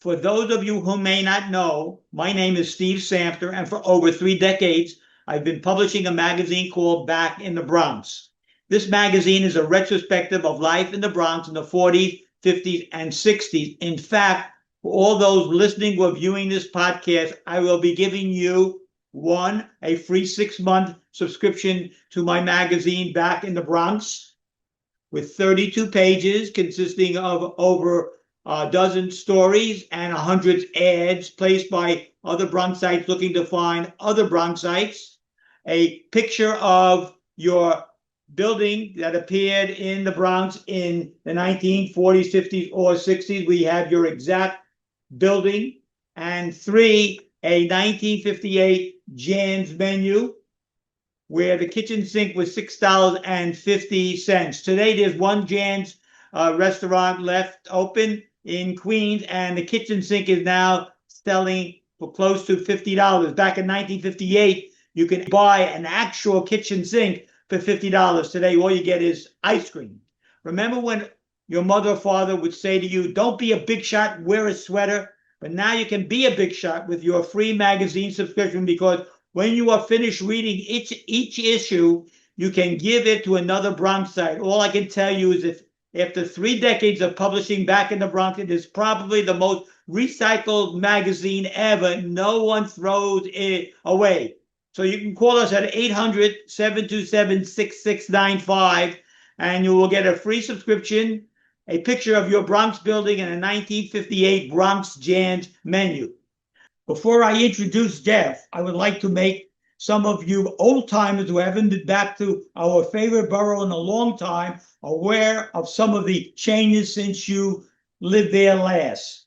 For those of you who may not know, my name is Steve Samtur, and for over 3 decades, I've been publishing a magazine called Back in the Bronx. This magazine is a retrospective of life in the Bronx in the 40s, 50s, and 60s. In fact, for all those listening or viewing this podcast, I will be giving you one, a free 6-month subscription to my magazine, Back in the Bronx, with 32 pages consisting of over a dozen stories and 100 ads placed by other Bronxites looking to find other Bronxites, a picture of your building that appeared in the Bronx in the 1940s, 50s, or 60s. We have your exact building. And 3, a 1958 Jan's menu where the kitchen sink was $6.50. Today, there's one Jan's restaurant left open in Queens, and the kitchen sink is now selling for close to $50. Back in 1958, you can buy an actual kitchen sink for $50. Today, all you get is ice cream. Remember when your mother or father would say to you, don't be a big shot, wear a sweater? But now you can be a big shot with your free magazine subscription, because when you are finished reading each issue, you can give it to another Bronxite. All I can tell you is if after 3 decades of publishing Back in the Bronx, it is probably the most recycled magazine ever. No one throws it away. So you can call us at 800-727-6695, and you will get a free subscription, a picture of your Bronx building, and a 1958 Bronx Jan's menu. Before I introduce Jeff, I would like to make some of you old-timers who haven't been back to our favorite borough in a long time aware of some of the changes since you lived there last.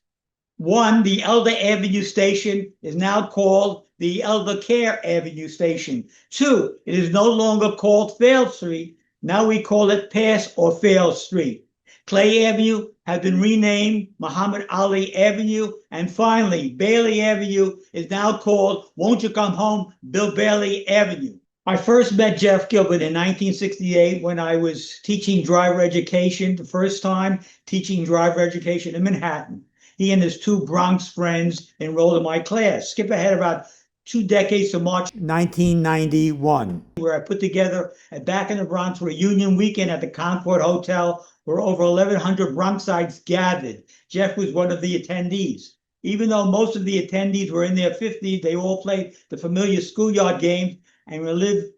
1, the Elder Avenue station is now called the Elder Care Avenue station. 2, it is no longer called Fail Street. Now we call it Pass or Fail Street. Clay Avenue has been renamed Muhammad Ali Avenue. And finally, Bailey Avenue is now called Won't You Come Home, Bill Bailey Avenue. I first met Jeff Gilbert in 1968 when I was teaching driver education, the first time teaching driver education in Manhattan. He and his 2 Bronx friends enrolled in my class. Skip ahead about 2 decades to March 1991, where I put together a Back in the Bronx reunion weekend at the Concord Hotel, where over 1,100 Bronxites gathered. Jeff was one of the attendees. Even though most of the attendees were in their 50s, they all played the familiar schoolyard games and relived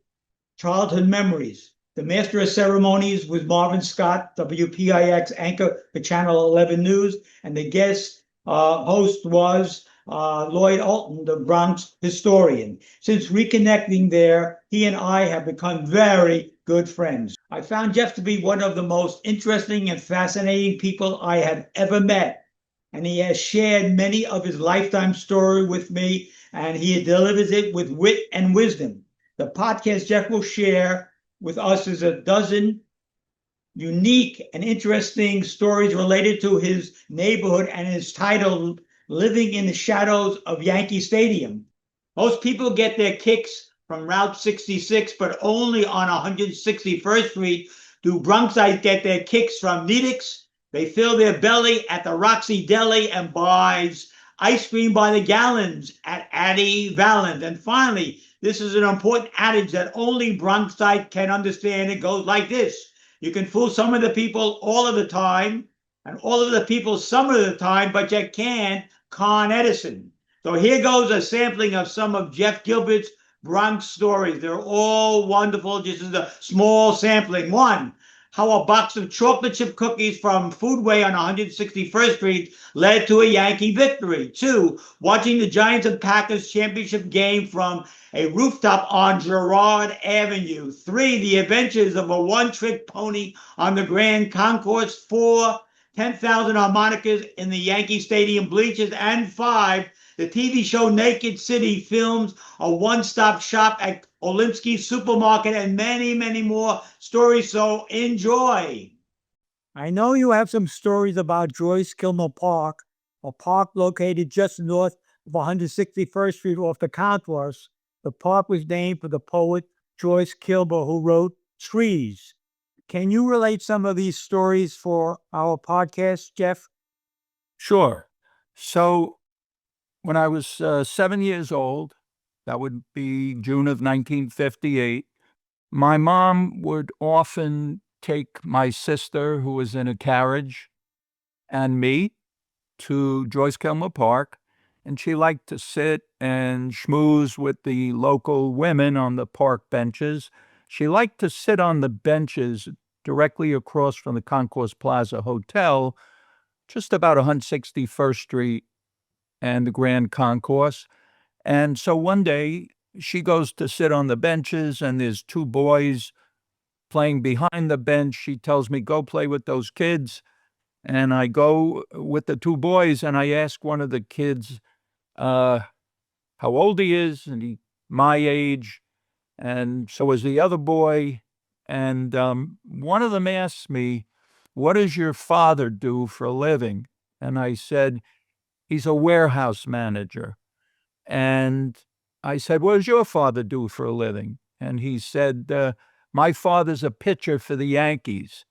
childhood memories. The master of ceremonies was Marvin Scott, WPIX anchor for Channel 11 News, and the guest host was Lloyd Alton, the Bronx historian. Since reconnecting there, he and I have become very good friends. I found Jeff to be one of the most interesting and fascinating people I have ever met, and he has shared many of his lifetime story with me, and he delivers it with wit and wisdom. The podcast Jeff will share with us is a dozen unique and interesting stories related to his neighborhood, and is titled Living in the Shadows of Yankee Stadium. Most people get their kicks from Route 66, but only on 161st Street do Bronxites get their kicks from Nedick's. They fill their belly at the Roxy Deli and buys ice cream by the gallons at Addie Valens. And finally, this is an important adage that only Bronxite can understand. It goes like this: you can fool some of the people all of the time, and all of the people some of the time, but you can't Con Edison. So here goes a sampling of some of Jeff Gilbert's Bronx stories. They're all wonderful. This is a small sampling. 1, how a box of chocolate chip cookies from Foodway on 161st Street led to a Yankee victory. 2, watching the Giants and Packers championship game from a rooftop on Girard Avenue. 3, the adventures of a one-trick pony on the Grand Concourse. 4, 10,000 harmonicas in the Yankee Stadium bleachers. And 5, the TV show Naked City films a one-stop shop at Olinsky Supermarket, and many, many more stories. So enjoy. I know you have some stories about Joyce Kilmer Park, a park located just north of 161st Street off the Concourse. The park was named for the poet Joyce Kilmer, who wrote Trees. Can you relate some of these stories for our podcast, Jeff? Sure. So when I was 7 years old, that would be June of 1958, my mom would often take my sister, who was in a carriage, and me to Joyce Kilmer Park, and she liked to sit and schmooze with the local women on the park benches. She liked to sit on the benches directly across from the Concourse Plaza Hotel, just about 161st Street and the Grand Concourse. And so one day she goes to sit on the benches, and there's two boys playing behind the bench. She tells me, "Go play with those kids." And I go with the two boys, and I ask one of the kids uh, how old he is, and my age, and so is the other boy. And one of them asks me, "What does your father do for a living?" And I said, "He's a warehouse manager." And I said, "What does your father do for a living?" And he said, "My father's a pitcher for the Yankees."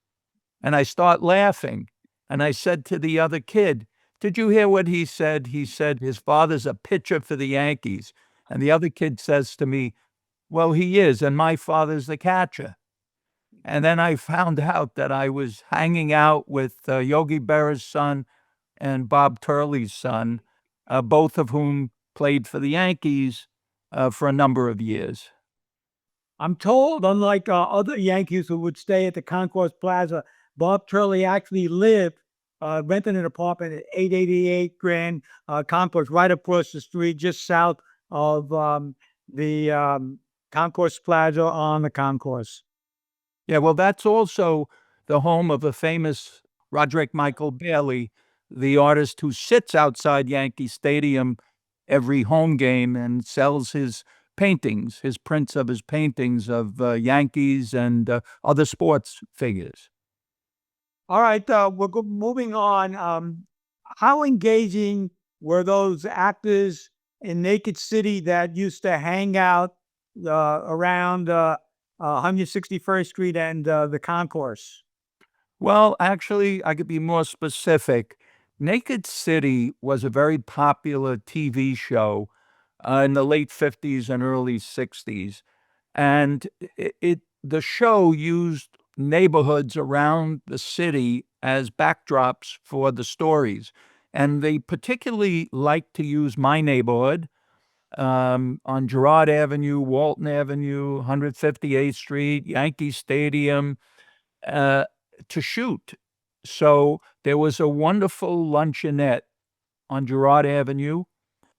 And I start laughing. And I said to the other kid, "Did you hear what he said?" He said his father's a pitcher for the Yankees. And the other kid says to me, "Well, he is, and my father's the catcher." And then I found out that I was hanging out with Yogi Berra's son and Bob Turley's son, both of whom played for the Yankees for a number of years. I'm told, unlike other Yankees who would stay at the Concourse Plaza, Bob Turley actually lived, rented an apartment at 888 Grand Concourse, right across the street, just south of the Concourse Plaza on the Concourse. Yeah, well, that's also the home of the famous Roderick Michael Bailey, the artist who sits outside Yankee Stadium every home game and sells his paintings, his prints of his paintings of Yankees and other sports figures. All right, moving on. How engaging were those actors in Naked City that used to hang out around 161st Street and the Concourse? Well, actually, I could be more specific. Naked City was a very popular TV show in the late 50s and early 60s. And the show used neighborhoods around the city as backdrops for the stories. And they particularly liked to use my neighborhood on Girard Avenue, Walton Avenue, 158th Street, Yankee Stadium, uh, to shoot. So there was a wonderful luncheonette on Girard Avenue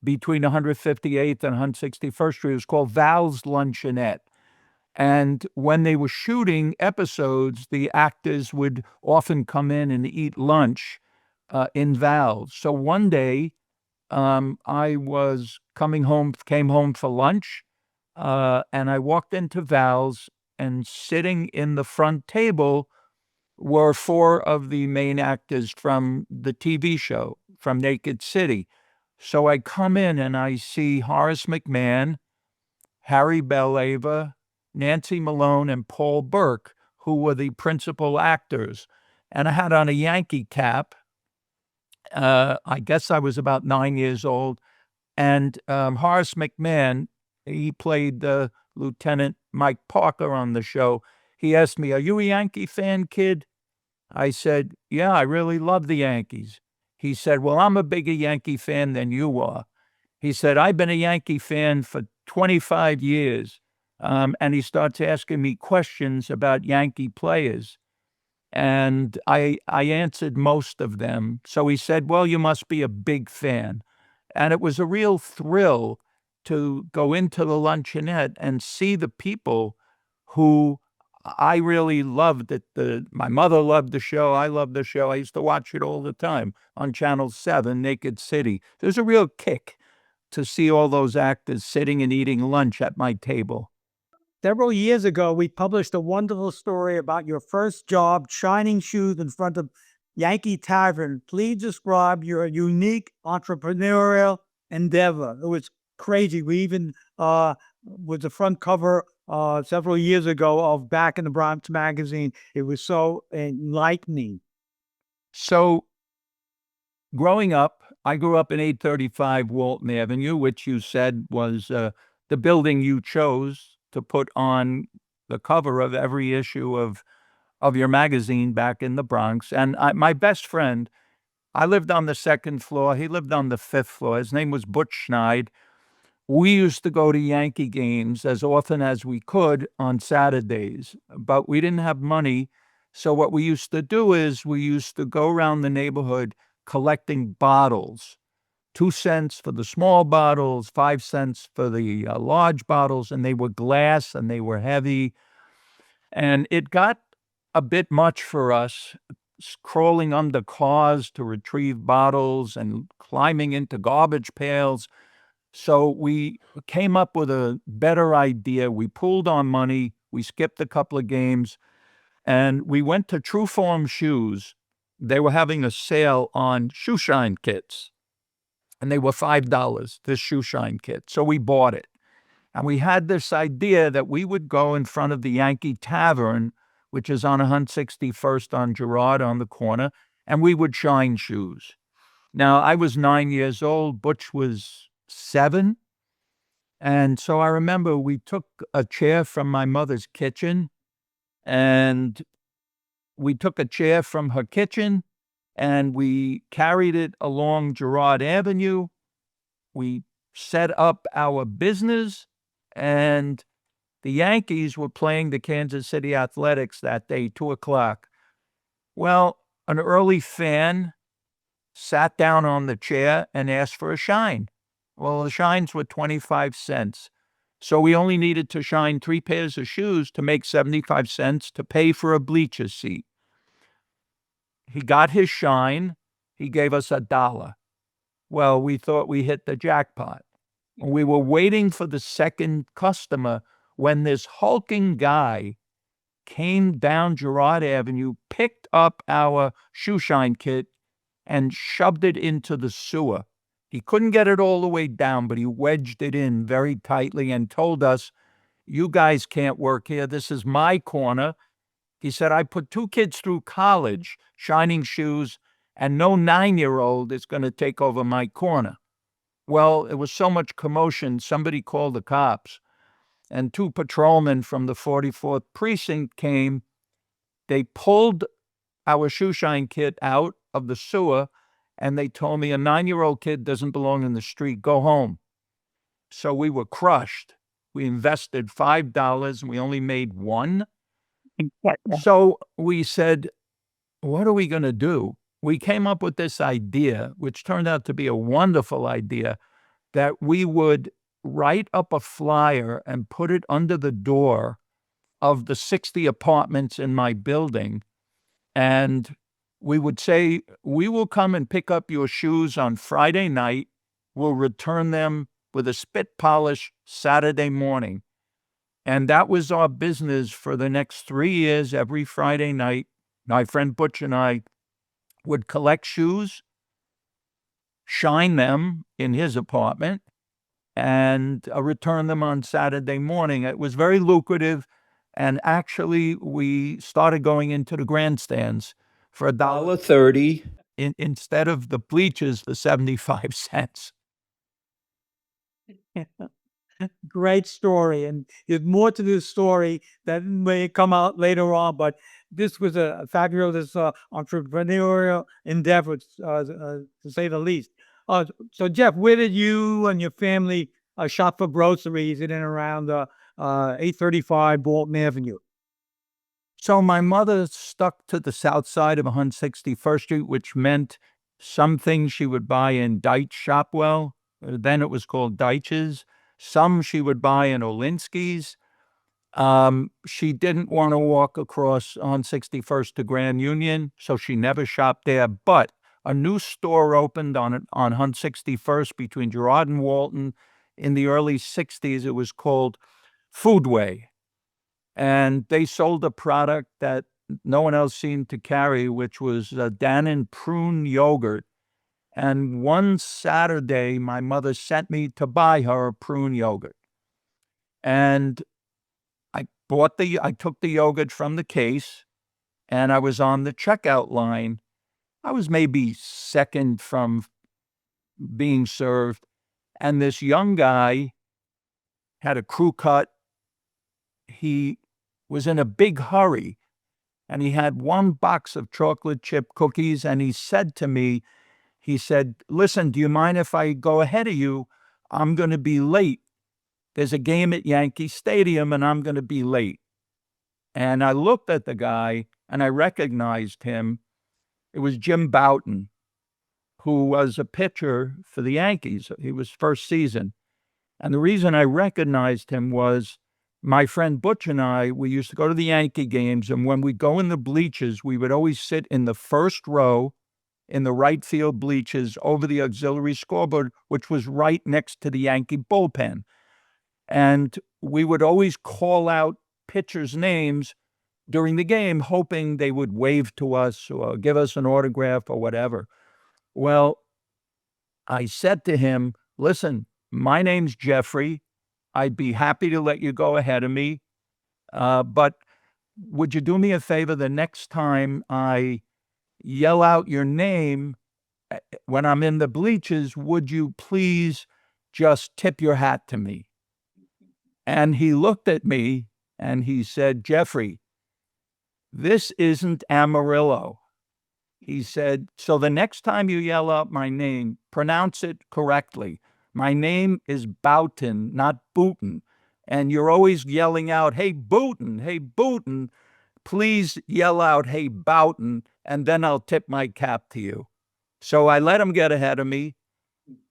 between 158th and 161st Street. It was called Val's Luncheonette. And when they were shooting episodes, the actors would often come in and eat lunch in Val's. So one day, I was came home for lunch, and I walked into Val's, and sitting in the front table were four of the main actors from the TV show, from Naked City. So I come in and I see Horace McMahon, Harry Bellava, Nancy Malone, and Paul Burke, who were the principal actors. And I had on a Yankee cap. I guess I was about 9 years old. And Horace McMahon, he played Lieutenant Mike Parker on the show. He asked me, "Are you a Yankee fan, kid?" I said, "Yeah, I really love the Yankees." He said, "Well, I'm a bigger Yankee fan than you are." He said, "I've been a Yankee fan for 25 years." And he starts asking me questions about Yankee players. And I answered most of them. So he said, "Well, you must be a big fan." And it was a real thrill to go into the luncheonette and see the people who I really loved it. My mother loved the show. I loved the show. I used to watch it all the time on Channel 7, Naked City. There's a real kick to see all those actors sitting and eating lunch at my table. Several years ago, we published a wonderful story about your first job shining shoes in front of Yankee Tavern. Please describe your unique entrepreneurial endeavor. It was crazy. We even was the front cover several years ago of Back in the Bronx magazine. It was so enlightening. So growing up, I grew up in 835 Walton Avenue, which you said was the building you chose to put on the cover of every issue of your magazine back in the Bronx. And my best friend, I lived on the second floor. He lived on the fifth floor. His name was Butch Schneid. We used to go to Yankee games as often as we could on Saturdays, but we didn't have money. So what we used to do is we used to go around the neighborhood collecting bottles, 2 cents for the small bottles, 5 cents for the large bottles, and they were glass and they were heavy. And it got a bit much for us, crawling under cars to retrieve bottles and climbing into garbage pails. So we came up with a better idea. We pooled our money, we skipped a couple of games, and we went to True Form Shoes. They were having a sale on shoe shine kits, and they were $5, this shoe shine kit. So we bought it. And we had this idea that we would go in front of the Yankee Tavern, which is on 161st on Girard on the corner, and we would shine shoes. Now, I was 9 years old. Butch was 7. And so I remember we took a chair from my mother's kitchen, and we took a chair from her kitchen, and we carried it along Girard Avenue. We set up our business, and the Yankees were playing the Kansas City Athletics that day, 2:00. Well, an early fan sat down on the chair and asked for a shine. Well, the shines were 25 cents. So we only needed to shine 3 pairs of shoes to make 75 cents to pay for a bleacher seat. He got his shine. He gave us $1. Well, we thought we hit the jackpot. We were waiting for the second customer when this hulking guy came down Girard Avenue, picked up our shoe shine kit, and shoved it into the sewer. He couldn't get it all the way down, but he wedged it in very tightly and told us, "You guys can't work here. This is my corner." He said, "I put 2 kids through college shining shoes, and no 9-year-old is going to take over my corner." Well, it was so much commotion, somebody called the cops, and 2 patrolmen from the 44th precinct came. They pulled our shoe shine kit out of the sewer, and they told me, "A 9-year-old kid doesn't belong in the street. Go home." So we were crushed. We invested $5 and we only made 1. So we said, what are we going to do? We came up with this idea, which turned out to be a wonderful idea, that we would write up a flyer and put it under the door of the 60 apartments in my building. And we would say, "We will come and pick up your shoes on Friday night. We'll return them with a spit polish Saturday morning." And that was our business for the next 3 years. Every Friday night, my friend Butch and I would collect shoes, shine them in his apartment, and return them on Saturday morning. It was very lucrative. And actually, we started going into the grandstands for $1.30 instead of the bleachers for 75 cents. Great story. And there's more to this story that may come out later on, but this was a fabulous entrepreneurial endeavor, to say the least. So, Jeff, where did you and your family shop for groceries in and around 835 Bolton Avenue? So my mother stuck to the south side of 161st Street, which meant some things she would buy in Deitch Shopwell. Then it was called Deitch's. Some she would buy in Olinsky's. She didn't want to walk across 161st to Grand Union, so she never shopped there. But a new store opened on 161st between Girard and Walton in the early 60s. It was called Foodway. And they sold a product that no one else seemed to carry, which was Dannon prune yogurt. And one Saturday, my mother sent me to buy her a prune yogurt. And I took the yogurt from the case, and I was on the checkout line. I was maybe second from being served, and this young guy had a crew cut. He was in a big hurry, and he had one box of chocolate chip cookies, and he said to me, he said, "Listen, do you mind if I go ahead of you? I'm going to be late. There's a game at Yankee Stadium, and I'm going to be late." And I looked at the guy, and I recognized him. It was Jim Bouton, who was a pitcher for the Yankees. He was first season. And the reason I recognized him was my friend Butch and I, we used to go to the Yankee games, and when we go in the bleachers, we would always sit in the first row in the right field bleachers over the auxiliary scoreboard, which was right next to the Yankee bullpen. And we would always call out pitchers' names during the game, hoping they would wave to us or give us an autograph or whatever. Well, I said to him, "Listen, my name's Jeffrey. I'd be happy to let you go ahead of me. But would you do me a favor the next time I yell out your name when I'm in the bleachers, would you please just tip your hat to me?" And he looked at me and he said, "Jeffrey, this isn't Amarillo." He said, "So the next time you yell out my name, pronounce it correctly. My name is Bouton, not Booton. And you're always yelling out, 'Hey, Booton, hey, Booton.' Please yell out, 'Hey, Bouton,' and then I'll tip my cap to you." So I let him get ahead of me.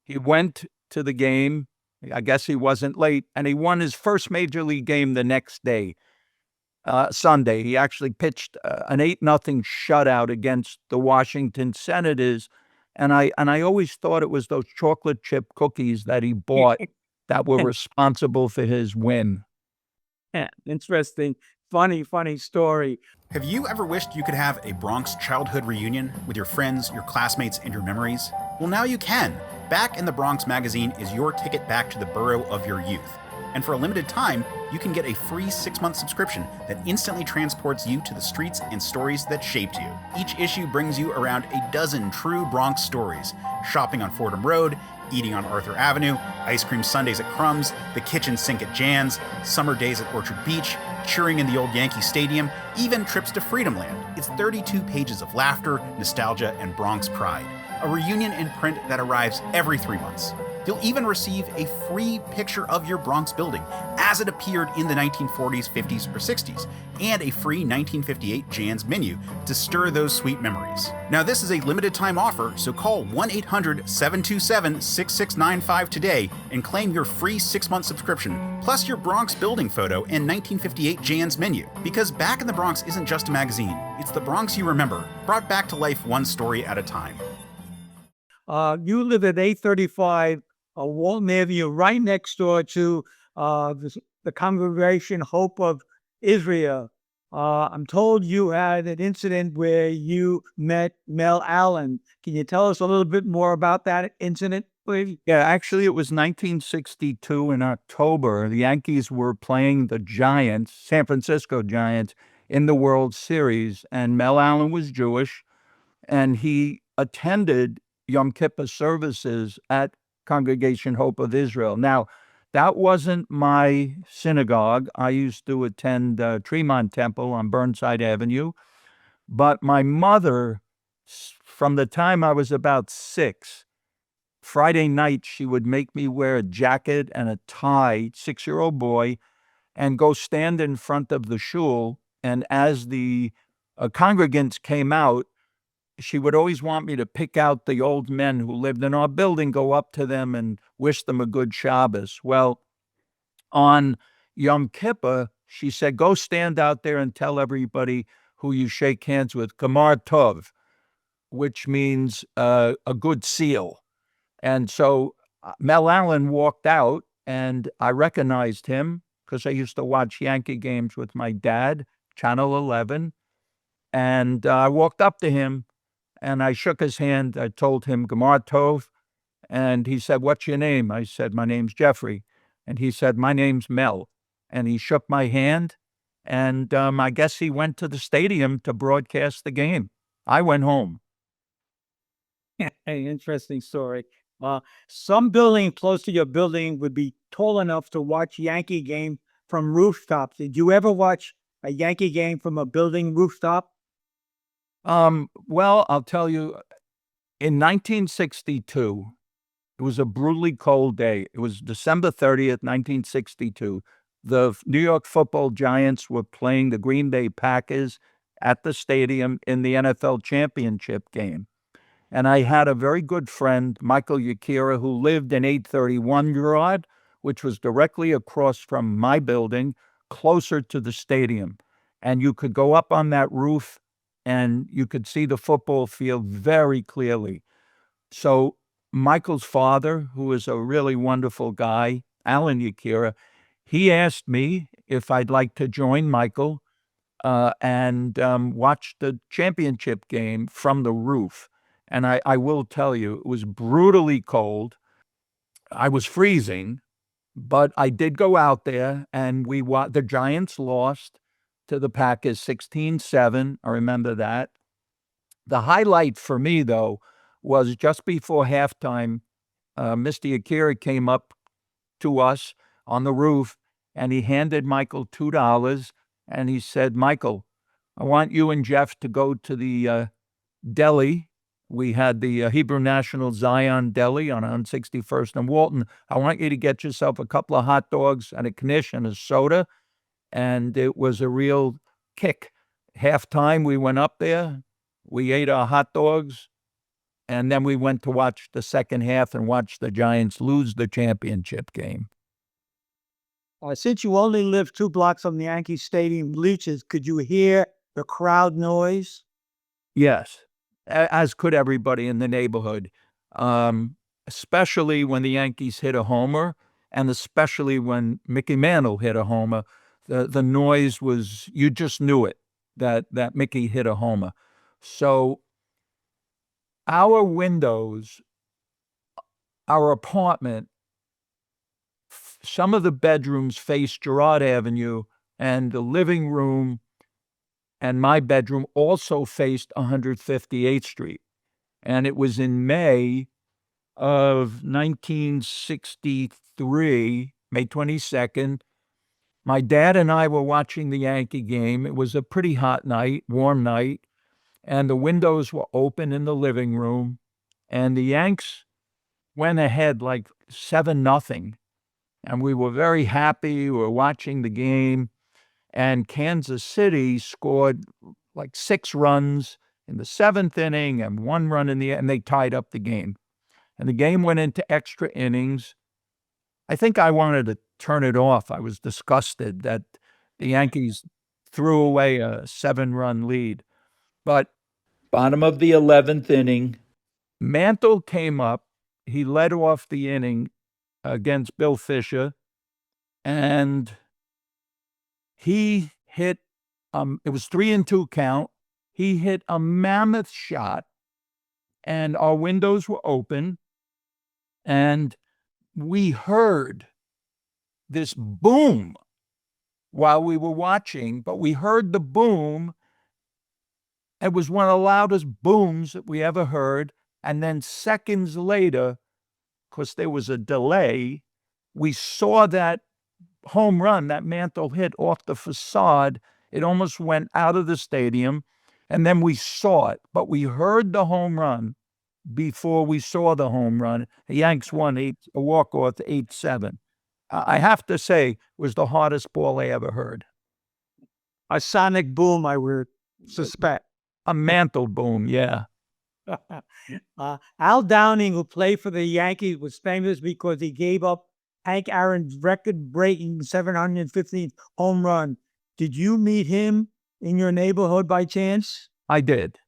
He went to the game. I guess he wasn't late, and he won his first major league game the next day. Sunday. He actually pitched an 8-0 shutout against the Washington Senators. And I always thought it was those chocolate chip cookies that he bought that were responsible for his win. Yeah, interesting. Funny story. Have you ever wished you could have a Bronx childhood reunion with your friends, your classmates, and your memories? Well, now you can. Back in the Bronx magazine is your ticket back to the borough of your youth. And for a limited time, you can get a free 6-month subscription that instantly transports you to the streets and stories that shaped you. Each issue brings you around a dozen true Bronx stories. Shopping on Fordham Road, eating on Arthur Avenue, ice cream sundaes at Crumb's, the kitchen sink at Jan's, summer days at Orchard Beach, cheering in the old Yankee Stadium, even trips to Freedom Land. It's 32 pages of laughter, nostalgia, and Bronx pride. A reunion in print that arrives every 3 months. You'll even receive a free picture of your Bronx building as it appeared in the 1940s, 50s, or 60s, and a free 1958 Jan's menu to stir those sweet memories. Now, this is a limited time offer, so call 1-800-727-6695 today and claim your free 6-month subscription, plus your Bronx building photo and 1958 Jan's menu. Because Back in the Bronx isn't just a magazine, it's the Bronx you remember, brought back to life one story at a time. You live at 835 Walton Avenue, right next door to the Congregation Hope of Israel. I'm told you had an incident where you met Mel Allen. Can you tell us a little bit more about that incident, please? Yeah, actually, it was 1962 in October. The Yankees were playing the Giants, San Francisco Giants, in the World Series, and Mel Allen was Jewish, and he attended Yom Kippur services at Congregation Hope of Israel. Now, that wasn't my synagogue. I used to attend Tremont Temple on Burnside Avenue. But my mother, from the time I was about 6, Friday night, she would make me wear a jacket and a tie, 6-year-old boy, and go stand in front of the shul. And as the congregants came out, she would always want me to pick out the old men who lived in our building, go up to them and wish them a good Shabbos. Well, on Yom Kippur, she said, go stand out there and tell everybody who you shake hands with, Kamar Tov, which means a good seal. And so Mel Allen walked out, and I recognized him because I used to watch Yankee games with my dad, Channel 11. And I walked up to him, and I shook his hand. I told him, Gemar Tov. And he said, what's your name? I said, my name's Jeffrey. And he said, my name's Mel. And he shook my hand. And I guess he went to the stadium to broadcast the game. I went home. Interesting story. Some building close to your building would be tall enough to watch Yankee game from rooftops. Did you ever watch a Yankee game from a building rooftop? Well, I'll tell you, in 1962, it was a brutally cold day. It was December 30th, 1962. The New York Football Giants were playing the Green Bay Packers at the stadium in the NFL championship game. And I had a very good friend, Michael Yakira, who lived in 831 Girard, which was directly across from my building, closer to the stadium. And you could go up on that roof and you could see the football field very clearly. So Michael's father, who is a really wonderful guy, Alan Yakira, he asked me if I'd like to join Michael and watch the championship game from the roof. And I will tell you, it was brutally cold. I was freezing, but I did go out there and the Giants lost to the Packers 16-7. I remember that. The highlight for me, though, was just before halftime, Mr. Akira came up to us on the roof and he handed Michael $2 and he said, "Michael, I want you and Jeff to go to the deli. We had the Hebrew National Zion Deli on 161st and Walton. I want you to get yourself a couple of hot dogs and a knish and a soda." And it was a real kick. Halftime, we went up there, we ate our hot dogs, and then we went to watch the second half and watch the Giants lose the championship game. Since you only live 2 blocks from the Yankee Stadium bleachers, could you hear the crowd noise? Yes, as could everybody in the neighborhood, especially when the Yankees hit a homer, and especially when Mickey Mantle hit a homer. The noise was, you just knew it, that Mickey hit a homer. So our windows, our apartment, some of the bedrooms faced Girard Avenue, and the living room and my bedroom also faced 158th Street. And it was in May of 1963, May 22nd. My dad and I were watching the Yankee game. It was a pretty hot night, warm night, and the windows were open in the living room, and the Yanks went ahead like 7-0. And we were very happy. We were watching the game, and Kansas City scored like 6 runs in the 7th inning and 1 run and they tied up the game. And the game went into extra innings. I think I wanted to turn it off. I was disgusted that the Yankees threw away a 7-run lead. But bottom of the 11th inning, Mantle came up. He led off the inning against Bill Fisher, and he hit, it was 3-2 count. He hit a mammoth shot, and our windows were open, and we heard this boom while we were watching, but we heard the boom. It was one of the loudest booms that we ever heard. And then seconds later, because there was a delay, we saw that home run that Mantle hit off the facade. It almost went out of the stadium, and then we saw it. But we heard the home run before we saw the home run. The Yanks won a walk-off 8-7. I have to say, it was the hardest ball I ever heard. A sonic boom, I would suspect. A Mantle boom, yeah. Al Downing, who played for the Yankees, was famous because he gave up Hank Aaron's record-breaking 715th home run. Did you meet him in your neighborhood by chance? I did.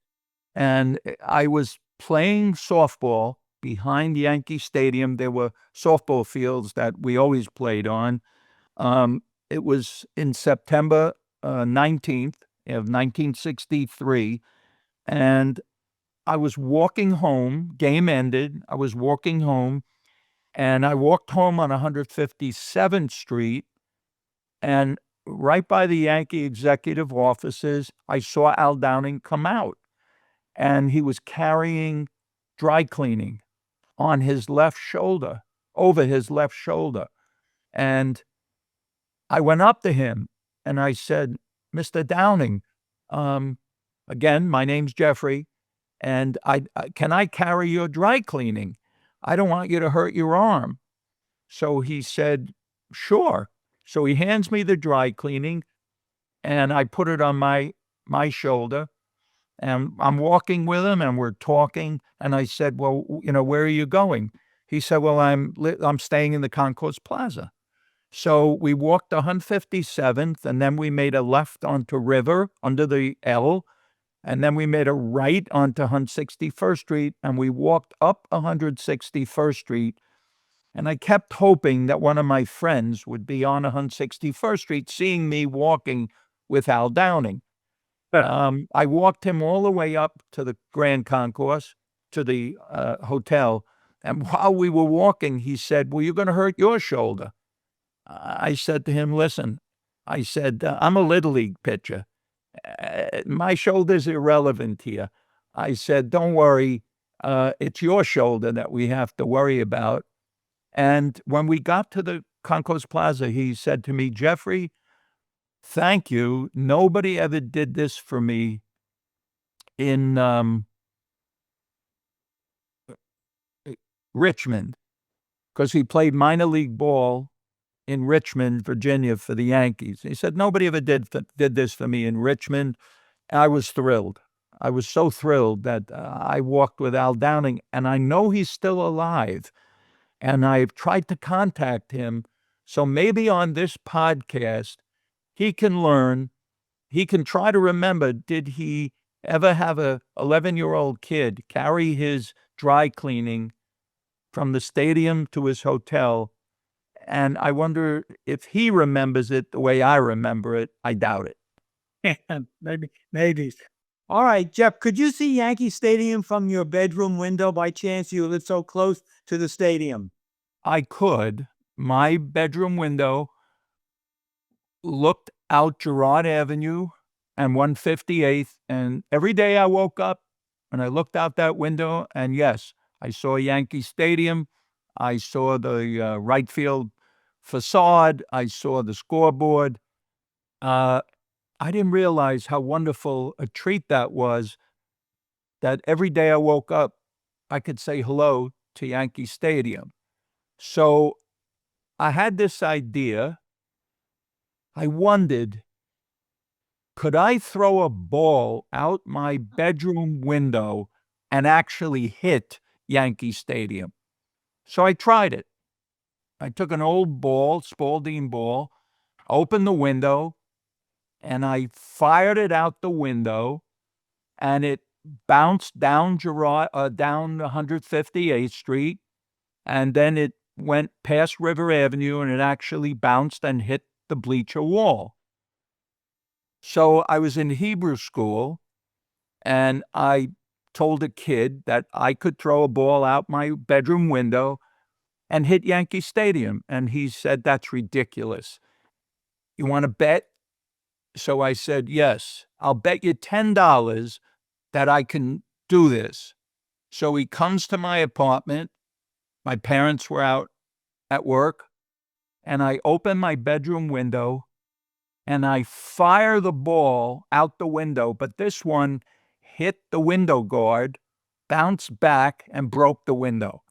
And I was playing softball behind Yankee Stadium. There were softball fields that we always played on. It was in September 19th of 1963, and I was walking home. Game ended. I was walking home, and I walked home on 157th Street, and right by the Yankee executive offices, I saw Al Downing come out, and he was carrying dry cleaning on his left shoulder, over his left shoulder. And I went up to him and I said, Mr. Downing, again, my name's Jeffrey, and can I carry your dry cleaning? I don't want you to hurt your arm. So he said, sure. So he hands me the dry cleaning and I put it on my shoulder, and I'm walking with him and we're talking. And I said, well, where are you going? He said, well, I'm staying in the Concourse Plaza. So we walked 157th, and then we made a left onto River under the L, and then we made a right onto 161st Street, and we walked up 161st Street. And I kept hoping that one of my friends would be on 161st Street, seeing me walking with Al Downing. I walked him all the way up to the Grand Concourse, to the hotel. And while we were walking, he said, well, you're going to hurt your shoulder. I said to him, listen, I said, I'm a Little League pitcher. My shoulder's irrelevant here. I said, don't worry. It's your shoulder that we have to worry about. And when we got to the Concourse Plaza, he said to me, Jeffrey, thank you. Nobody ever did this for me in Richmond, because he played minor league ball in Richmond, Virginia for the Yankees. He said, nobody ever did this for me in Richmond. I was thrilled. I was so thrilled that I walked with Al Downing, and I know he's still alive. And I've tried to contact him. So maybe on this podcast, he can learn, he can try to remember, did he ever have a 11-year-old kid carry his dry cleaning from the stadium to his hotel? And I wonder if he remembers it the way I remember it. I doubt it. Maybe. All right, Jeff, could you see Yankee Stadium from your bedroom window by chance? You live so close to the stadium. I could. My bedroom window looked out Girard Avenue and 158th, and every day I woke up and I looked out that window, and yes, I saw Yankee Stadium. I saw the right field facade. I saw the scoreboard. I didn't realize how wonderful a treat that was, that every day I woke up, I could say hello to Yankee Stadium. So I had this idea. I wondered, could I throw a ball out my bedroom window and actually hit Yankee Stadium? So I tried it. I took an old ball, Spalding ball, opened the window, and I fired it out the window, and it bounced down down 158th Street, and then it went past River Avenue, and it actually bounced and hit the bleacher wall. So I was in Hebrew school, and I told a kid that I could throw a ball out my bedroom window and hit Yankee Stadium. And he said, that's ridiculous. You want to bet? So I said, yes, I'll bet you $10 that I can do this. So he comes to my apartment. My parents were out at work, and I open my bedroom window and I fire the ball out the window, but this one hit the window guard, bounced back, and broke the window.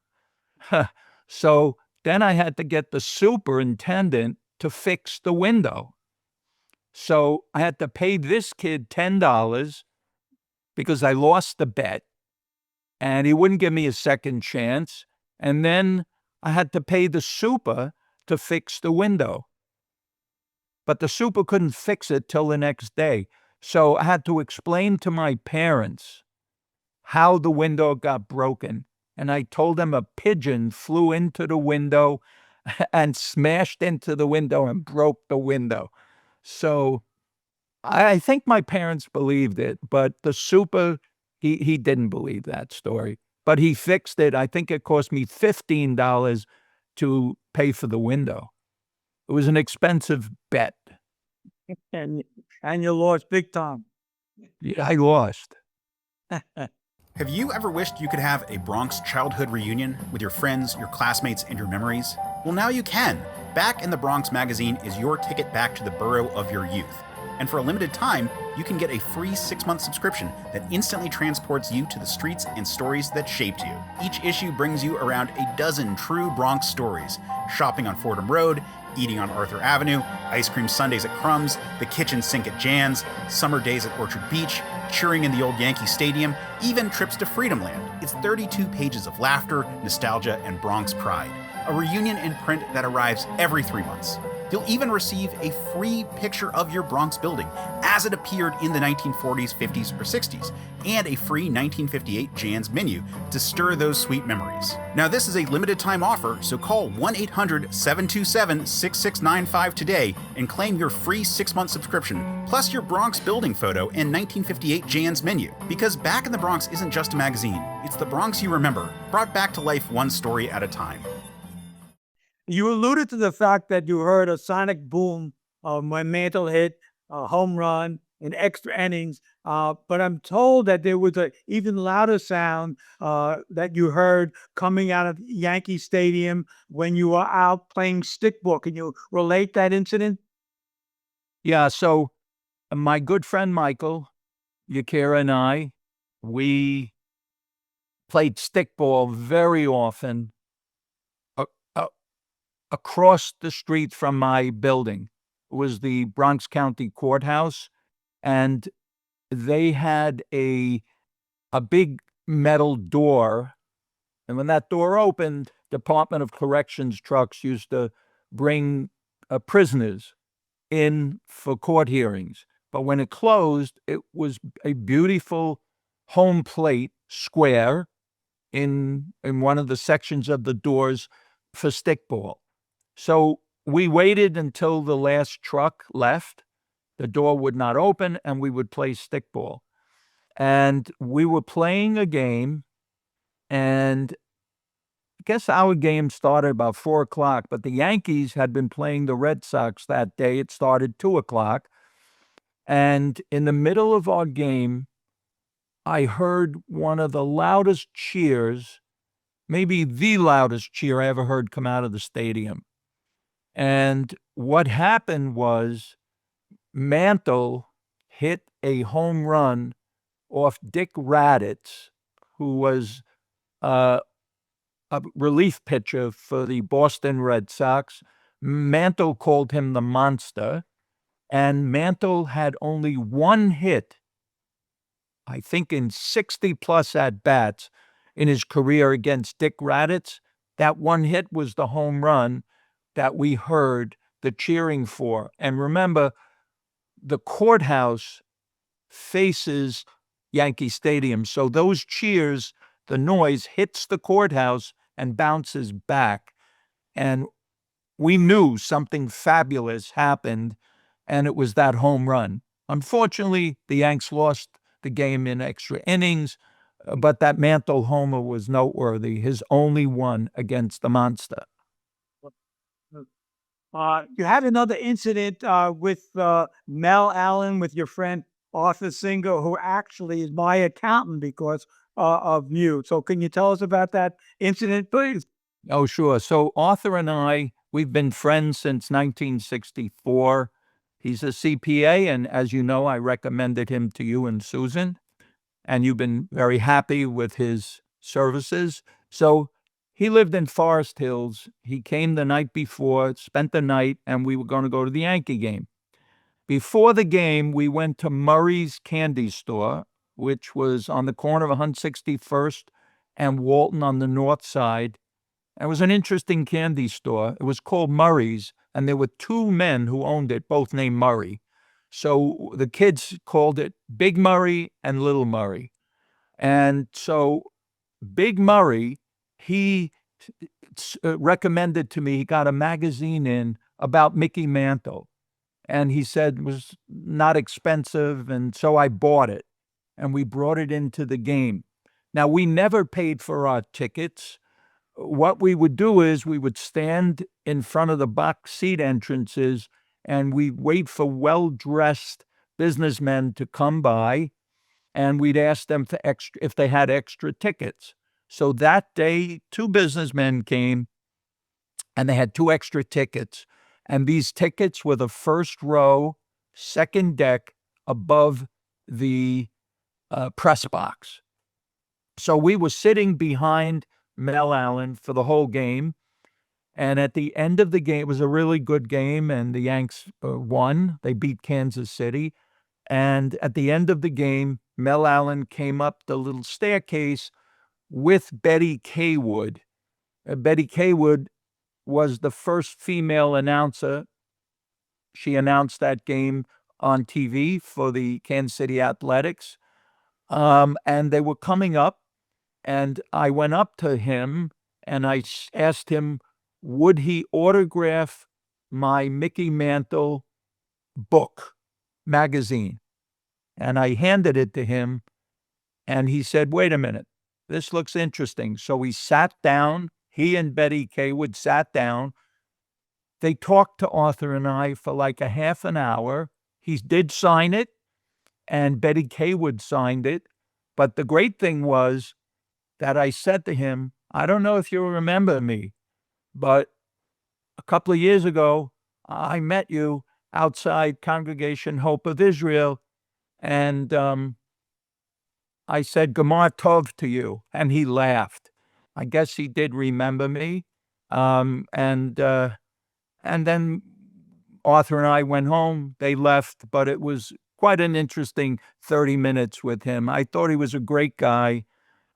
So then I had to get the superintendent to fix the window. So I had to pay this kid $10 because I lost the bet, and he wouldn't give me a second chance. And then I had to pay the super to fix the window. But the super couldn't fix it till the next day. So I had to explain to my parents how the window got broken. And I told them a pigeon flew into the window and smashed into the window and broke the window. So I think my parents believed it, but the super, he didn't believe that story. But he fixed it. I think it cost me $15 to pay for the window. It was an expensive bet. And you lost big time. Yeah, I lost. Have you ever wished you could have a Bronx childhood reunion with your friends, your classmates, and your memories? Well, now you can. Back in the Bronx magazine is your ticket back to the borough of your youth. And for a limited time, you can get a free 6-month subscription that instantly transports you to the streets and stories that shaped you. Each issue brings you around a dozen true Bronx stories: shopping on Fordham Road, eating on Arthur Avenue, ice cream sundaes at Crumb's, the kitchen sink at Jan's, summer days at Orchard Beach, cheering in the old Yankee Stadium, even trips to Freedom Land. It's 32 pages of laughter, nostalgia, and Bronx pride. A reunion in print that arrives every 3 months. You'll even receive a free picture of your Bronx building as it appeared in the 1940s, 50s, or 60s, and a free 1958 Jan's menu to stir those sweet memories. Now, this is a limited time offer, so call 1-800-727-6695 today and claim your free 6-month subscription, plus your Bronx building photo and 1958 Jan's menu. Because Back in the Bronx isn't just a magazine, it's the Bronx you remember, brought back to life one story at a time. You alluded to the fact that you heard a sonic boom when Mantle hit a home run in extra innings, but I'm told that there was an even louder sound that you heard coming out of Yankee Stadium when you were out playing stickball. Can you relate that incident? Yeah, so my good friend Michael, Yakira, and I, we played stickball very often across the street from my building. It was the Bronx County Courthouse, and they had a big metal door. And when that door opened, Department of Corrections trucks used to bring prisoners in for court hearings. But when it closed, it was a beautiful home plate square in one of the sections of the doors for stickball. So we waited until the last truck left. The door would not open, and we would play stickball. And we were playing a game, and I guess our game started about 4 o'clock, but the Yankees had been playing the Red Sox that day. It started 2 o'clock. And in the middle of our game, I heard one of the loudest cheers, maybe the loudest cheer I ever heard come out of the stadium. And what happened was Mantle hit a home run off Dick Raditz, who was a relief pitcher for the Boston Red Sox. Mantle called him the Monster, and Mantle had only one hit, I think in 60-plus at-bats in his career against Dick Raditz. That one hit was the home run that we heard the cheering for. And remember, the courthouse faces Yankee Stadium, so those cheers, the noise hits the courthouse and bounces back. And we knew something fabulous happened, and it was that home run. Unfortunately, the Yanks lost the game in extra innings, but that Mantle homer was noteworthy, his only one against the Monster. You had another incident with Mel Allen, with your friend Arthur Singer, who actually is my accountant because of you. So can you tell us about that incident, please? Oh, sure. So Arthur and I, we've been friends since 1964. He's a CPA, and as you know, I recommended him to you and Susan, and you've been very happy with his services. So he lived in Forest Hills. He came the night before, spent the night, and we were going to go to the Yankee game. Before the game, we went to Murray's Candy Store, which was on the corner of 161st and Walton on the north side. It was an interesting candy store. It was called Murray's, and there were 2 men who owned it, both named Murray. So the kids called it Big Murray and Little Murray. And so Big Murray, he recommended to me, he got a magazine in about Mickey Mantle. And he said it was not expensive, and so I bought it. And we brought it into the game. Now, we never paid for our tickets. What we would do is we would stand in front of the box seat entrances, and we'd wait for well-dressed businessmen to come by, and we'd ask them for extra if they had extra tickets. So that day, two businessmen came, and they had two extra tickets. And these tickets were the first row, second deck, above the press box. So we were sitting behind Mel Allen for the whole game. And at the end of the game, it was a really good game, and the Yanks won. They beat Kansas City. And at the end of the game, Mel Allen came up the little staircase with Betty Kaywood. Betty Kaywood was the first female announcer. She announced that game on TV for the Kansas City Athletics. And they were coming up, and I went up to him and I asked him, would he autograph my Mickey Mantle book, magazine? And I handed it to him, and he said, wait a minute, this looks interesting. So we sat down, he and Betty Kaywood sat down. They talked to Arthur and I for like a half an hour. He did sign it, and Betty Kaywood signed it. But the great thing was that I said to him, I don't know if you remember me, but a couple of years ago, I met you outside Congregation Hope of Israel, and I said, Gamar Tov to you, and he laughed. I guess he did remember me. And then Arthur and I went home. They left, but it was quite an interesting 30 minutes with him. I thought he was a great guy.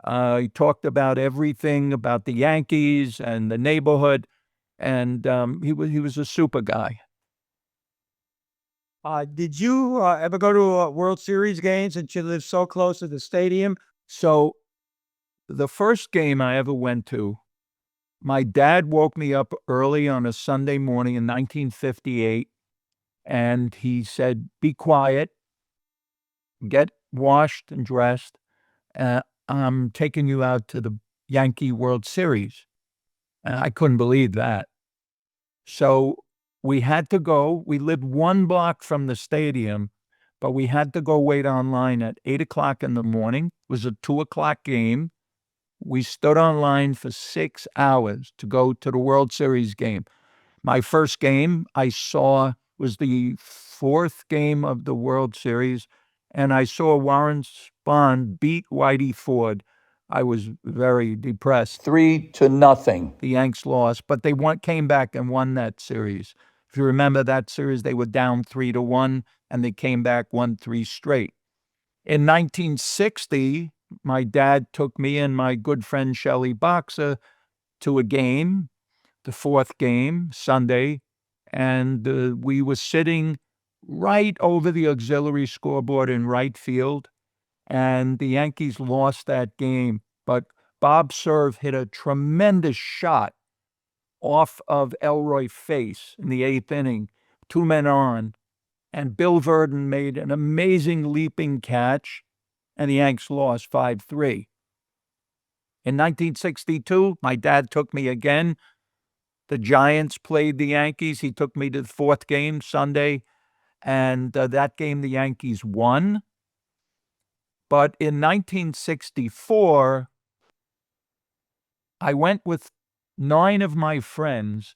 He talked about everything, about the Yankees and the neighborhood, and he was a super guy. Did you ever go to World Series games since you live so close to the stadium? So the first game I ever went to, my dad woke me up early on a Sunday morning in 1958, and he said, be quiet, get washed and dressed. I'm taking you out to the Yankee World Series. And I couldn't believe that. So we had to go. We lived 1 block from the stadium, but we had to go wait online at 8 o'clock in the morning. It was a 2 o'clock game. We stood online for 6 hours to go to the World Series game. My first game I saw was the 4th game of the World Series, and I saw Warren Spahn beat Whitey Ford. I was very depressed. 3-0. The Yanks lost, but they came back and won that series. If you remember that series, they were down 3-1, and they came back 1-3 straight. In 1960, my dad took me and my good friend Shelley Boxer to a game, the 4th game, Sunday, and we were sitting right over the auxiliary scoreboard in right field, and the Yankees lost that game. But Bob Cerv hit a tremendous shot off of Elroy Face in the 8th inning, 2 men on, and Bill Verdon made an amazing leaping catch, and the Yanks lost 5-3. In 1962, my dad took me again. The Giants played the Yankees. He took me to the 4th game, Sunday, and that game the Yankees won. But in 1964, I went with 9 of my friends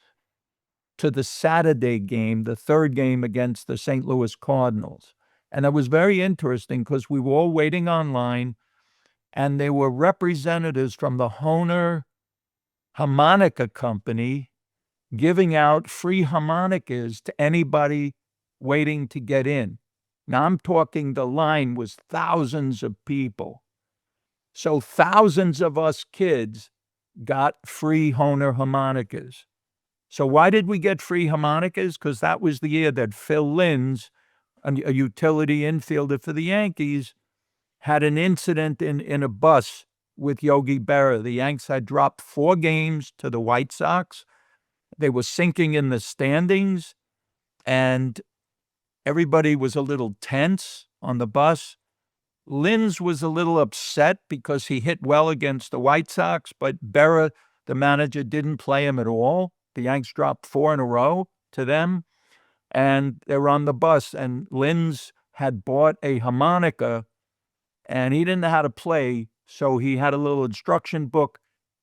to the Saturday game, the 3rd game against the St. Louis Cardinals. And it was very interesting because we were all waiting online, and there were representatives from the Hohner Harmonica Company giving out free harmonicas to anybody waiting to get in. Now, I'm talking the line was thousands of people. So thousands of us kids got free Hohner harmonicas. So why did we get free harmonicas? Because that was the year that Phil Linz, a utility infielder for the Yankees, had an incident in a bus with Yogi Berra. The Yanks had dropped 4 games to the White Sox. They were sinking in the standings, and everybody was a little tense on the bus. Linz was a little upset because he hit well against the White Sox, but Berra, the manager, didn't play him at all. The Yanks dropped 4 in a row to them, and they were on the bus, and Linz had bought a harmonica, and he didn't know how to play, so he had a little instruction book.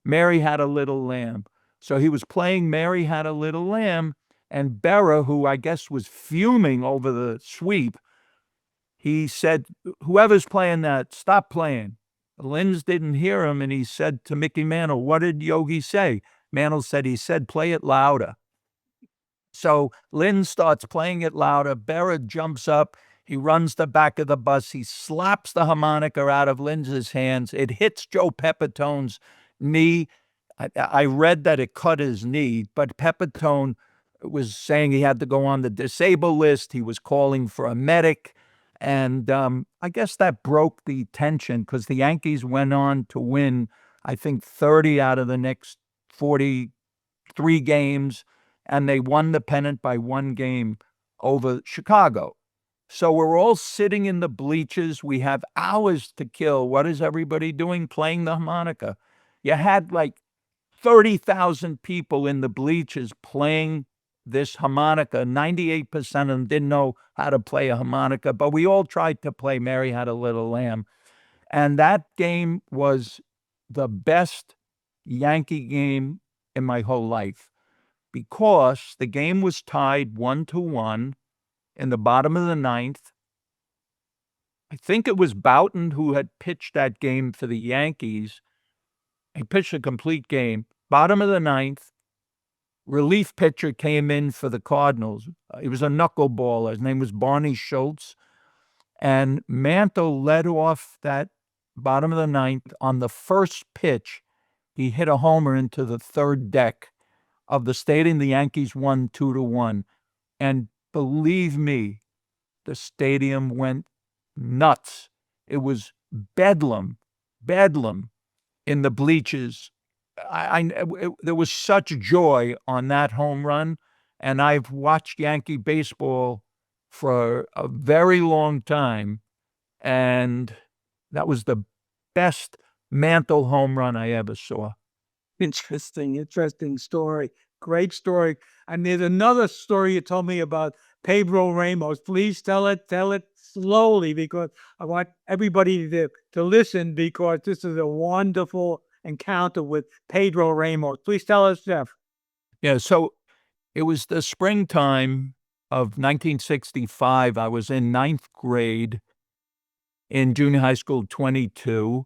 Mary Had a Little Lamb. So he was playing Mary Had a Little Lamb, and Berra, who I guess was fuming over the sweep, he said, whoever's playing that, stop playing. Linz didn't hear him, and he said to Mickey Mantle, what did Yogi say? Mantle said, he said, play it louder. So Lynn starts playing it louder. Berra jumps up. He runs the back of the bus. He slaps the harmonica out of Linz's hands. It hits Joe Pepitone's knee. I read that it cut his knee, but Pepitone was saying he had to go on the disabled list. He was calling for a medic. And I guess that broke the tension because the Yankees went on to win, I think, 30 out of the next 43 games, and they won the pennant by 1 game over Chicago. So we're all sitting in the bleachers. We have hours to kill. What is everybody doing? Playing the harmonica. You had like 30,000 people in the bleachers playing this harmonica. 98% of them didn't know how to play a harmonica, but we all tried to play Mary Had a Little Lamb. And that game was the best Yankee game in my whole life because the game was tied 1-1 in the bottom of the 9th. I think it was Boughton who had pitched that game for the Yankees. He pitched a complete game. Bottom of the 9th, relief pitcher came in for the Cardinals. He was a knuckleballer. His name was Barney Schultz. And Mantle led off that bottom of the 9th. On the first pitch, he hit a homer into the third deck of the stadium. The Yankees won 2-1. And believe me, the stadium went nuts. It was bedlam in the bleachers. There was such joy on that home run, and I've watched Yankee baseball for a very long time, and that was the best Mantle home run I ever saw. Interesting story. Great story. And there's another story you told me about Pedro Ramos. Please tell it slowly because I want everybody to listen because this is a wonderful encounter with Pedro Ramos. Please tell us, Jeff. Yeah, so it was the springtime of 1965. I was in 9th grade in junior high school 22.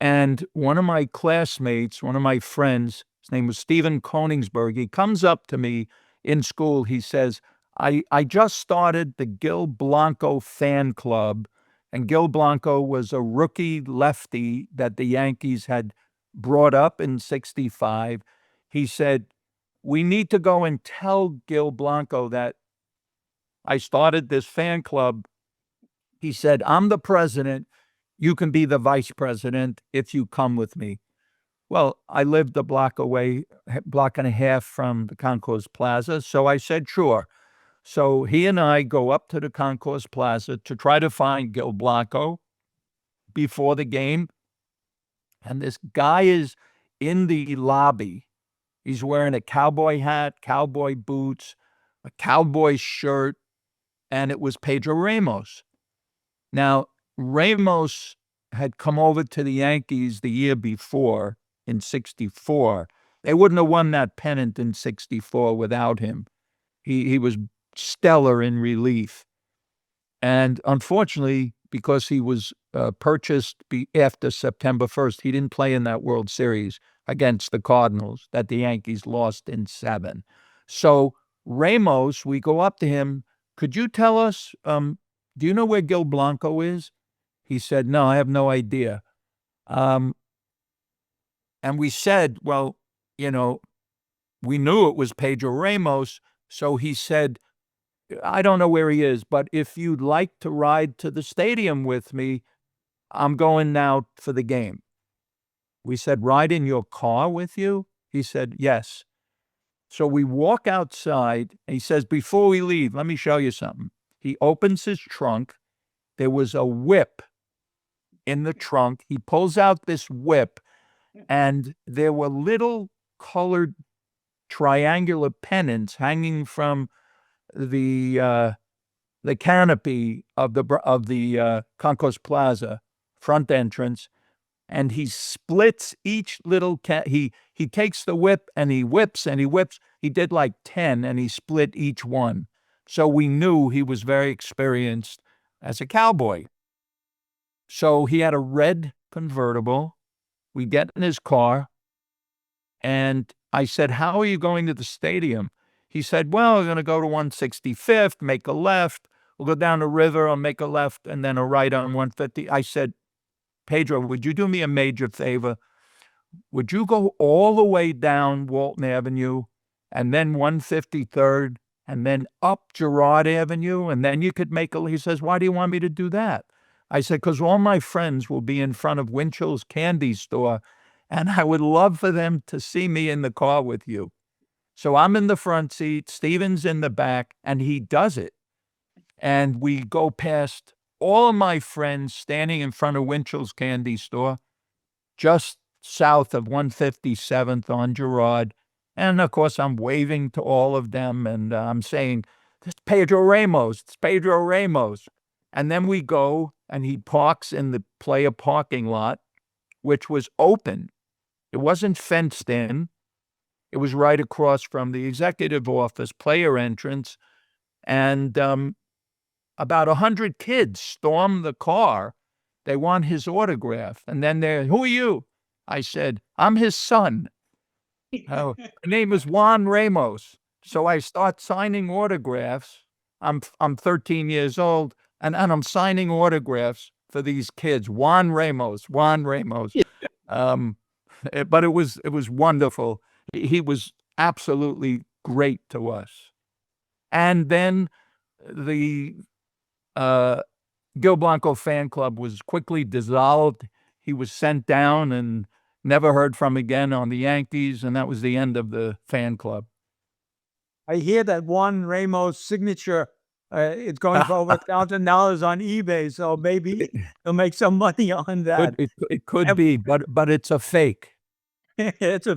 And one of my classmates, one of my friends, his name was Stephen Koningsberg, he comes up to me in school. He says, I just started the Gil Blanco fan club. And Gil Blanco was a rookie lefty that the Yankees had brought up in 65. He said, we need to go and tell Gil Blanco that I started this fan club. He said, I'm the president. You can be the vice president if you come with me. Well, I lived a block and a half from the Concourse Plaza. So I said, sure. So he and I go up to the Concourse Plaza to try to find Gil Blanco before the game. And this guy is in the lobby. He's wearing a cowboy hat, cowboy boots, a cowboy shirt, and it was Pedro Ramos. Now, Ramos had come over to the Yankees the year before in 64. They wouldn't have won that pennant in 64 without him. He was stellar in relief. And unfortunately, because he was purchased after September 1st, he didn't play in that World Series against the Cardinals that the Yankees lost in 7. So Ramos, we go up to him. Could you tell us, do you know where Gil Blanco is? He said, no, I have no idea. And we said, well, we knew it was Pedro Ramos. So he said, I don't know where he is, but if you'd like to ride to the stadium with me, I'm going now for the game. We said, ride in your car with you? He said, yes. So we walk outside. And he says, before we leave, let me show you something. He opens his trunk. There was a whip in the trunk. He pulls out this whip, and there were little colored triangular pennants hanging from the canopy of the Concourse Plaza front entrance, and he splits each little he takes the whip and he whips and he whips. He did like 10 and he split each one. So we knew he was very experienced as a cowboy. So he had a red convertible. We get in his car, and I said, "How are you going to the stadium?" He said, "Well, we're going to go to 165th, make a left. We'll go down the river, I'll make a left, and then a right on 150." I said, "Pedro, would you do me a major favor? Would you go all the way down Walton Avenue and then 153rd and then up Girard Avenue, and then you could make a..." He says, "Why do you want me to do that?" I said, "Because all my friends will be in front of Winchell's candy store, and I would love for them to see me in the car with you." So I'm in the front seat, Steven's in the back, and he does it. And we go past all of my friends standing in front of Winchell's candy store, just south of 157th on Girard. And of course, I'm waving to all of them, and I'm saying, "It's Pedro Ramos, it's Pedro Ramos." And then we go, and he parks in the player parking lot, which was open. It wasn't fenced in. It was right across from the executive office, player entrance. And about 100 kids storm the car. They want his autograph. And then they're, "Who are you?" I said, "I'm his son. My name is Juan Ramos." So I start signing autographs. I'm 13 years old, and I'm signing autographs for these kids. Juan Ramos, Juan Ramos. But it was wonderful. He was absolutely great to us. And then the Gil Blanco fan club was quickly dissolved. He was sent down and never heard from again on the Yankees, and that was the end of the fan club. I hear that Juan Ramos' signature is going for over $1,000 on eBay, so maybe he'll make some money on that. It could be, but it's a fake. It's a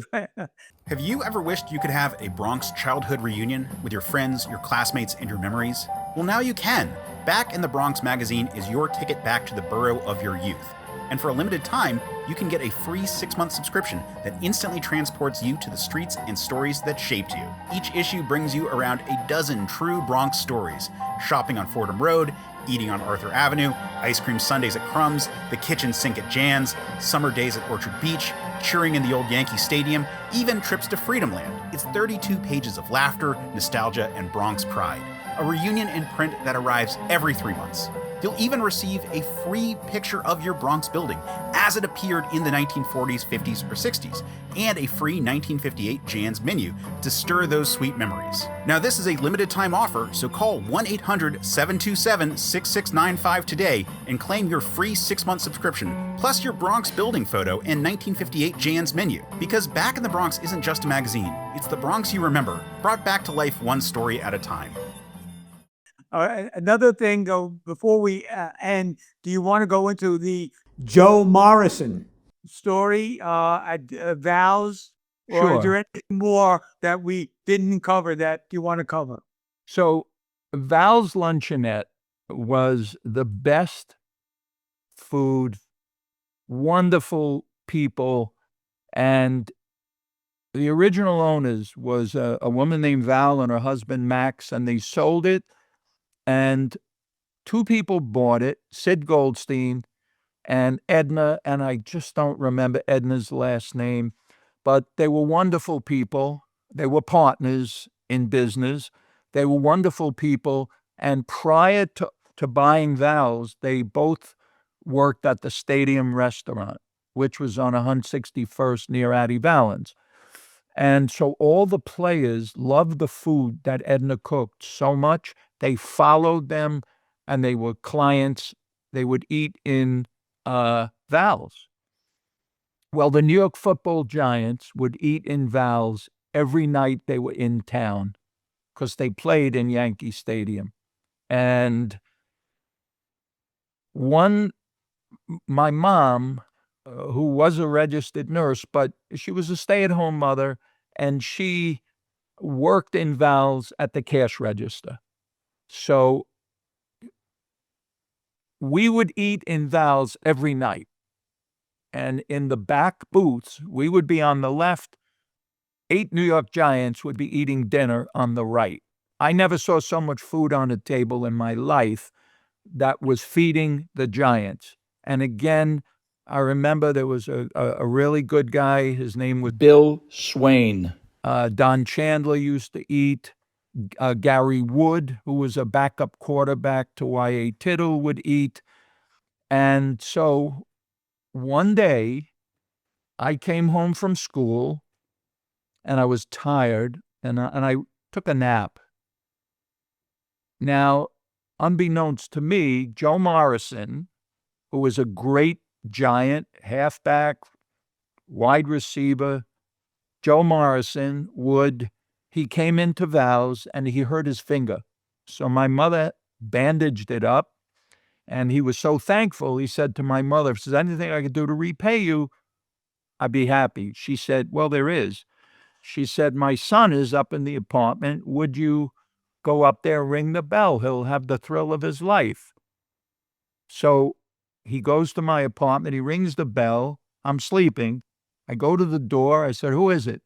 Have you ever wished you could have a Bronx childhood reunion with your friends, your classmates, and your memories? Well, now you can. Back in the Bronx magazine is your ticket back to the borough of your youth. And for a limited time, you can get a free 6-month subscription that instantly transports you to the streets and stories that shaped you. Each issue brings you around a dozen true Bronx stories: shopping on Fordham Road, eating on Arthur Avenue, ice cream sundaes at Crumbs, the kitchen sink at Jan's, summer days at Orchard Beach, cheering in the old Yankee Stadium, even trips to Freedom Land. It's 32 pages of laughter, nostalgia, and Bronx pride. A reunion in print that arrives every 3 months. You'll even receive a free picture of your Bronx building as it appeared in the 1940s, 50s, or 60s, and a free 1958 Jan's menu to stir those sweet memories. Now, this is a limited time offer, so call 1-800-727-6695 today and claim your free 6-month subscription, plus your Bronx building photo and 1958 Jan's menu. Because Back in the Bronx isn't just a magazine, it's the Bronx you remember, brought back to life one story at a time. Another thing, though, before we end, do you want to go into the Joe Morrison story at Val's? Or Sure. is there anything more that we didn't cover that you want to cover? So Val's Luncheonette was the best food, wonderful people, and the original owners was a woman named Val and her husband Max, and they sold it, and 2 people bought it, Sid Goldstein and Edna, and I just don't remember Edna's last name, but they were wonderful people. They were partners in business. They were wonderful people, and prior to buying Val's, they both worked at the Stadium restaurant, which was on 161st near Addie Valens. And so all the players loved the food that Edna cooked so much, they followed them, and they were clients. They would eat in Val's. Well, the New York Football Giants would eat in Val's every night they were in town because they played in Yankee Stadium. And my mom, who was a registered nurse, but she was a stay-at-home mother, and she worked in Val's at the cash register. So we would eat in Val's every night. And in the back booths, we would be on the left. 8 New York Giants would be eating dinner on the right. I never saw so much food on a table in my life that was feeding the Giants. And again, I remember there was a really good guy. His name was Bill Swain. Don Chandler used to eat. Gary Wood, who was a backup quarterback to Y.A. Tittle, would eat. And so one day, I came home from school, and I was tired, and I took a nap. Now, unbeknownst to me, Joe Morrison, who was a great Giant halfback, wide receiver, Joe Morrison he came into Val's and he hurt his finger. So my mother bandaged it up, and he was so thankful. He said to my mother, if there's anything I could do to repay you, I'd be happy. She said, well, there is. She said, my son is up in the apartment. Would you go up there, ring the bell? He'll have the thrill of his life. So he goes to my apartment. He rings the bell. I'm sleeping. I go to the door. I said, who is it?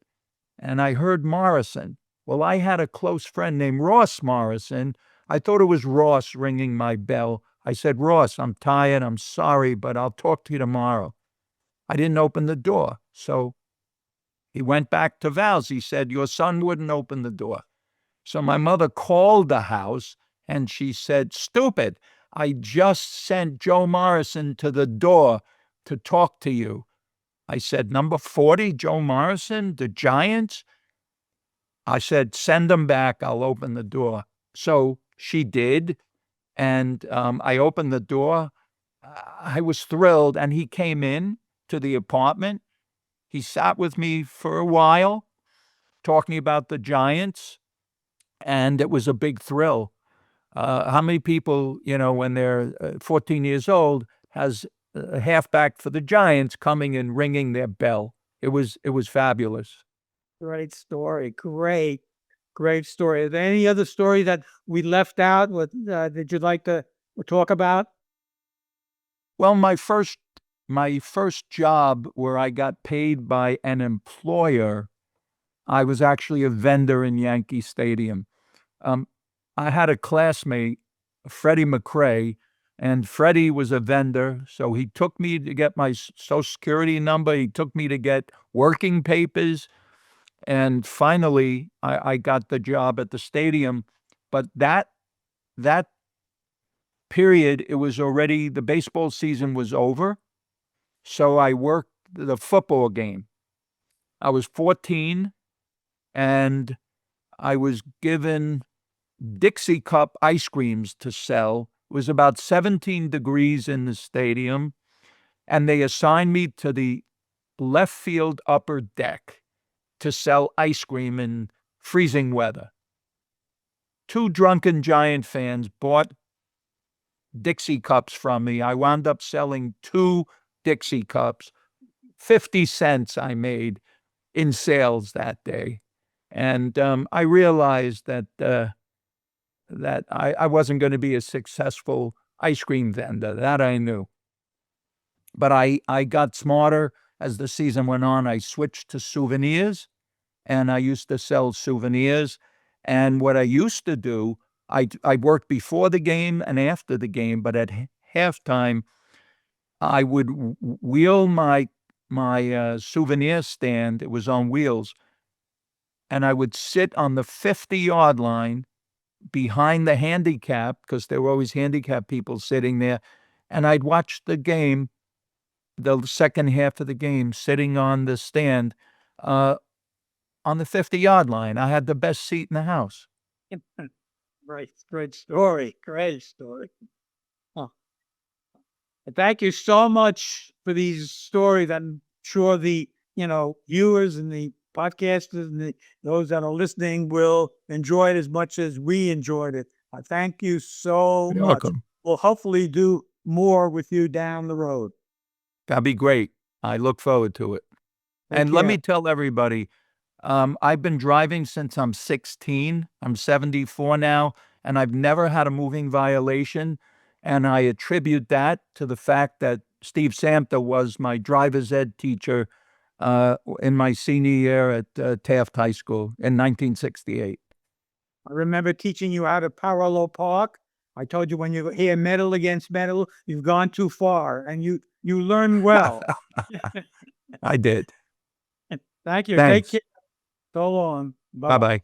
And I heard Morrison. Well, I had a close friend named Ross Morrison. I thought it was Ross ringing my bell. I said, Ross, I'm tired. I'm sorry, but I'll talk to you tomorrow. I didn't open the door. So he went back to Val's. He said, your son wouldn't open the door. So my mother called the house and she said, stupid, I just sent Joe Morrison to the door to talk to you. I said, number 40, Joe Morrison, the Giants? I said, send him back. I'll open the door. So she did. And I opened the door. I was thrilled. And he came in to the apartment. He sat with me for a while, talking about the Giants. And it was a big thrill. How many people, when they're 14 years old, has a halfback for the Giants coming and ringing their bell? It was fabulous. Great story. Great story. Are there any other story that we left out that you'd like to talk about? Well, my first job where I got paid by an employer, I was actually a vendor in Yankee Stadium. I had a classmate, Freddie McRae, and Freddie was a vendor, so he took me to get my Social Security number. He took me to get working papers, and finally, I got the job at the stadium. But that period, it was already, the baseball season was over, so I worked the football game. I was 14, and I was given Dixie Cup ice creams to sell. It was about 17 degrees in the stadium, and they assigned me to the left field upper deck to sell ice cream in freezing weather. 2 drunken Giant fans bought Dixie Cups from me. I wound up selling 2 Dixie Cups. 50 cents I made in sales that day. And I realized that I wasn't going to be a successful ice cream vendor. That I knew. But I got smarter as the season went on. I switched to souvenirs, and I used to sell souvenirs. And what I used to do, I worked before the game and after the game, but at halftime, I would wheel my souvenir stand. It was on wheels. And I would sit on the 50-yard line behind the handicap, because there were always handicapped people sitting there. And I'd watch the game, the second half of the game, sitting on the stand on the 50-yard line. I had the best seat in the house. Great story. Huh. And thank you so much for these stories. I'm sure the viewers and the podcasters and those that are listening will enjoy it as much as we enjoyed it. I thank you so You're much. welcome. We'll hopefully do more with you down the road. That'd be great. I look forward to it. Take Let care. me tell everybody, I've been driving since I'm 16. I'm 74 now, and I've never had a moving violation. And I attribute that to the fact that Steve Samtur was my driver's ed teacher in my senior year at Taft High School in 1968. I remember teaching you how to parallel park. I told you when you hear metal against metal, you've gone too far, and you learn well. I did. Thank you. Thanks. Take care. So long. Bye-bye.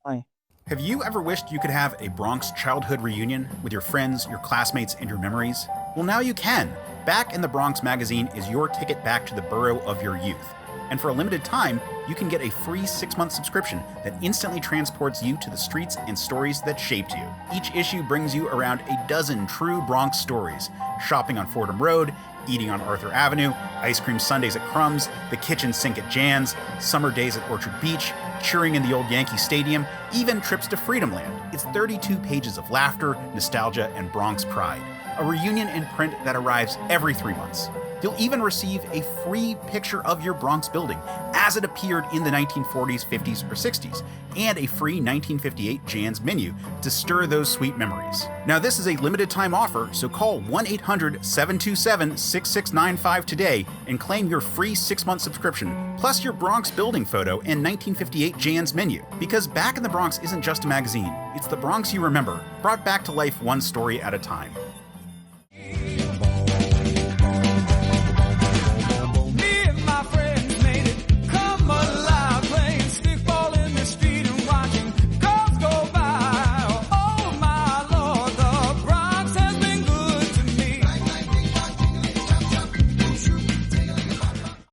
Bye. Have you ever wished you could have a Bronx childhood reunion with your friends, your classmates, and your memories? Well, now you can. Back in the Bronx magazine is your ticket back to the borough of your youth. And for a limited time, you can get a free 6-month subscription that instantly transports you to the streets and stories that shaped you. Each issue brings you around a dozen true Bronx stories: shopping on Fordham Road, eating on Arthur Avenue, ice cream sundaes at Crumb's, the kitchen sink at Jan's, summer days at Orchard Beach, cheering in the old Yankee Stadium, even trips to Freedom Land. It's 32 pages of laughter, nostalgia, and Bronx pride. A reunion in print that arrives every 3 months. You'll even receive a free picture of your Bronx building as it appeared in the 1940s, 50s, or 60s, and a free 1958 Jan's menu to stir those sweet memories. Now, this is a limited time offer, so call 1-800-727-6695 today and claim your free 6-month subscription, plus your Bronx building photo and 1958 Jan's menu. Because Back in the Bronx isn't just a magazine, it's the Bronx you remember, brought back to life one story at a time.